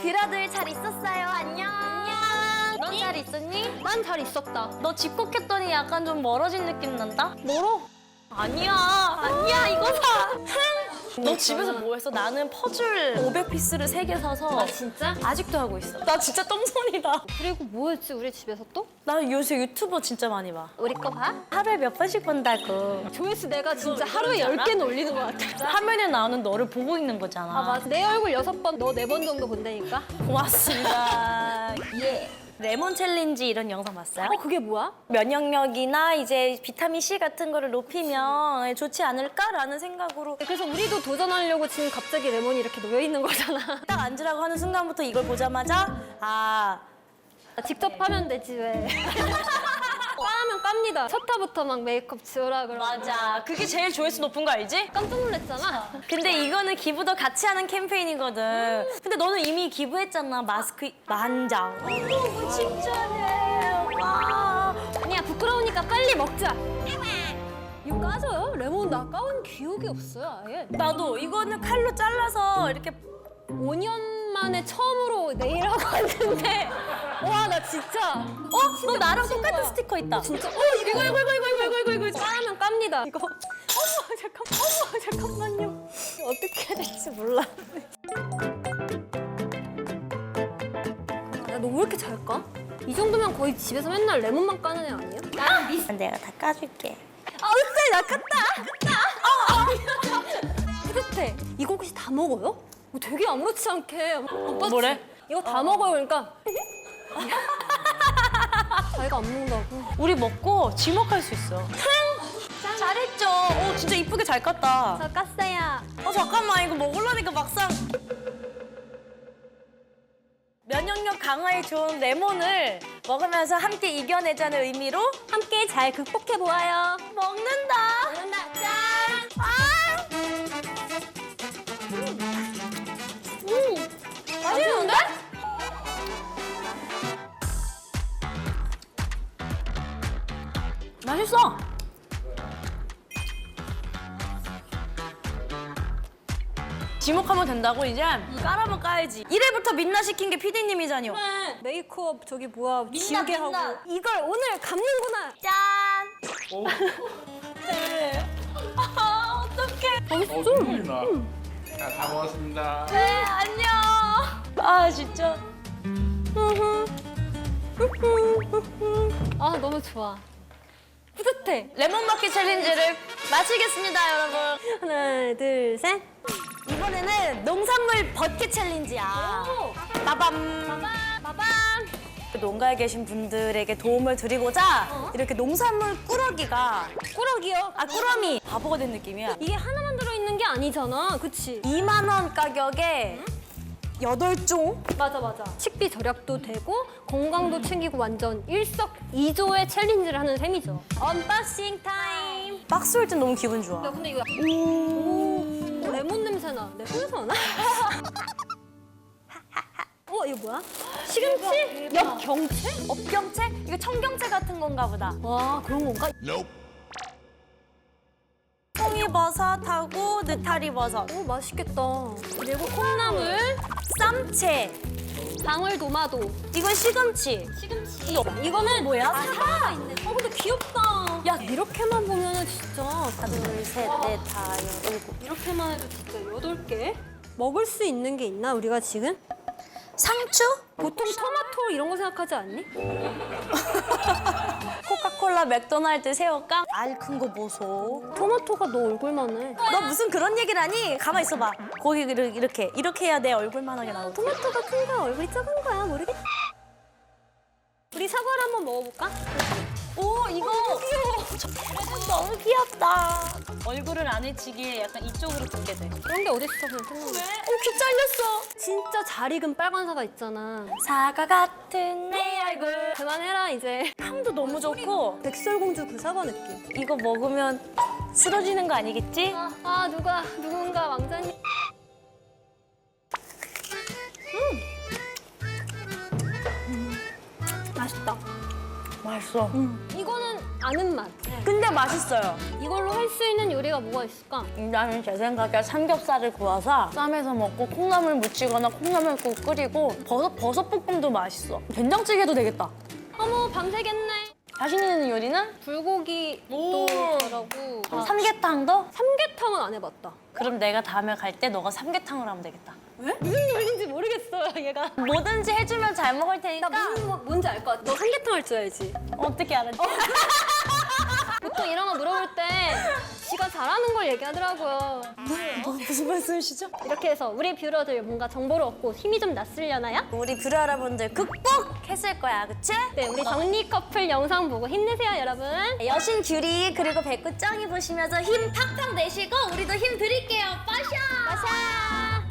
뷰라들 잘 있었어요. 안녕. 안녕. 넌 잘 있었니? 난 잘 있었다. 너 집콕했더니 약간 좀 멀어진 느낌 난다? 멀어? 아니야 이거 사. 너 집에서 뭐 했어? 나는 퍼즐 500피스를 3개 사서 아 진짜? 아직도 하고 있어. 나 진짜 똥손이다. 그리고 뭐 했지 우리 집에서 또? 나 요새 유튜버 진짜 많이 봐. 우리 거 봐? 하루에 몇 번씩 본다고. 조회수 내가 진짜 그거 하루에 그러지 않아? 10개는 올리는 것 같아. 화면에 나오는 너를 보고 있는 거잖아. 아 맞아. 내 얼굴 6번, 너 4번 정도 본다니까? 고맙습니다. 예. 레몬 챌린지 이런 영상 봤어요? 그게 뭐야? 면역력이나 이제 비타민 C 같은 거를 높이면 좋지 않을까라는 생각으로 그래서 우리도 도전하려고 지금 갑자기 레몬이 이렇게 놓여 있는 거잖아. 딱 앉으라고 하는 순간부터 이걸 보자마자 직접 하면 되지 왜. 까면 깝니다. 첫 타부터 막 메이크업 지우라 그러고. 맞아. 그게 제일 조회수 높은 거 알지? 깜짝 놀랐잖아. 근데 이거는 기부도 같이 하는 캠페인이거든. 근데 너는 이미 기부했잖아. 마스크 만장. 너무 진짜네. 와. 아니야 부끄러우니까 빨리 먹자. 이거 까져요? 레몬 나 까온 기억이 없어요 아예. 나도 이거는 칼로 잘라서 이렇게 5년 만에 처음으로 네일하고 왔는데 와 나 진짜 너 나랑 똑같은 스티커 있다. 진짜 이거. 까면 깝니다. 이거. 어머 잠깐만요. 어떻게 해야 될지 몰라. 야 너 왜 이렇게 잘 까? 이 정도면 거의 집에서 맨날 레몬만 까는 애 아니야? 내가 다 까줄게. 아 으쎄 나 깠다. 뿌듯해. 이거 혹시 다 먹어요? 되게 아무렇지 않게. 오빠 뭐래? 이거 다 먹어요 그러니까. 자기가 안 먹는다고. 우리 먹고 지목할 수 있어. 잘했죠. 진짜 이쁘게 잘 깠다. 저 깠어요. 잠깐만 이거 먹으려니까 막상 면역력 강화에 좋은 레몬을 먹으면서 함께 이겨내자는 의미로 함께 잘 극복해 보아요. 먹는다. 먹는다. 짠. 맛있는데? 맛있어. 지목하면 된다고 이제 깔아면 까야지. 1회부터 민낯 시킨 게 PD님이잖요. 메이크업 저기 뭐야 지우개 하고 민낯. 이걸 오늘 감는구나. 짠. 네. 어떡해. 나. 자, 다 먹었습니다. 네, 안녕. 진짜. 아 너무 좋아. 뿌듯해. 레몬 먹기 챌린지를 마치겠습니다, 여러분. 하나 둘 셋. 이번에는 농산물 벗기 챌린지야. 빠밤. 마밤. 농가에 계신 분들에게 도움을 드리고자 이렇게 농산물 꾸러기가 꾸러기요. 꾸러미 바보가 된 느낌이야. 이게 하나만 들어있는 게 아니잖아. 그치? 2만 원 가격에 8종? 맞아. 식비 절약도 되고 건강도 챙기고 완전 일석이조의 챌린지를 하는 셈이죠. 언박싱 타임. 박스 올 땐 너무 기분 좋아. 야 근데 이거 오 레몬 냄새 나. 내 손에서 나나? 이거 뭐야? 시금치? 엽경채? 업경채? 이거 청경채 같은 건가 보다. 와 그런 건가? 송이버섯하고 느타리버섯, 오 맛있겠다. 그리고 콩나물, 쌈채, 방울도마도, 이건 시금치. 시금치. 이거는 뭐야? 사과가 있네. 근데 귀엽다. 야 이렇게만 보면은 진짜 둘, 셋, 넷, 다, 일곱. 이렇게만 해도 진짜 8개? 먹을 수 있는 게 있나 우리가 지금? 상추? 보통 토마토 이런 거 생각하지 않니? 코카콜라, 맥도날드, 새우깡? 알 큰 거 보소. 토마토가 너 얼굴만 해. 너 무슨 그런 얘기를 하니? 가만 있어봐. 고기를 이렇게 해야 내 얼굴만하게 나오지. 토마토가 큰 거야 얼굴이 작은 거야 모르겠다. 우리 사과를 한번 먹어볼까? 오, 이거 귀여워. 너무 귀엽다. 얼굴을 안 해치기에 약간 이쪽으로 굽게 돼. 그런 게 어딨어 그냥 생각나. 귀 잘렸어. 진짜 잘 익은 빨간 사과 있잖아. 사과 같은 내 얼굴. 그만해라 이제. 향도 너무 좋고 백설공주 그 사과 느낌. 이거 먹으면 쓰러지는 거 아니겠지? 누군가 왕자님. 맛있다. 맛있어. 이거는 아는 맛. 근데 맛있어요. 이걸로 할 수 있는 요리가 뭐가 있을까? 나는 제 생각에 삼겹살을 구워서 쌈에서 먹고 콩나물 무치거나 콩나물국 끓이고 버섯 볶음도 맛있어. 된장찌개도 되겠다. 어머 밤새겠네. 자신 있는 요리는? 불고기도 오. 잘하고. 삼계탕도? 삼계탕은 안 해봤다. 그럼 내가 다음에 갈 때 너가 삼계탕을 하면 되겠다. 무슨 요리인지 모르겠어요 얘가. 뭐든지 해주면 잘 먹을 테니까. 나 뭔지 알 것 같아. 너 삼계탕 할 줄 알지? 어떻게 알았지? 보통 이런 거 물어볼 때 지가 잘하는 걸 얘기하더라고요. 무슨 말씀이시죠? 이렇게 해서 우리 뷰러들 뭔가 정보를 얻고 힘이 좀 났으려나요? 우리 뷰러 여러분들 극복했을 거야, 그치? 네, 우리 정리 커플 영상 보고 힘내세요, 여러분. 여신 뷰리 그리고 백구 짱이 보시면서 힘 팍팍 내시고 우리도 힘 드릴게요. 빠샤! 빠샤!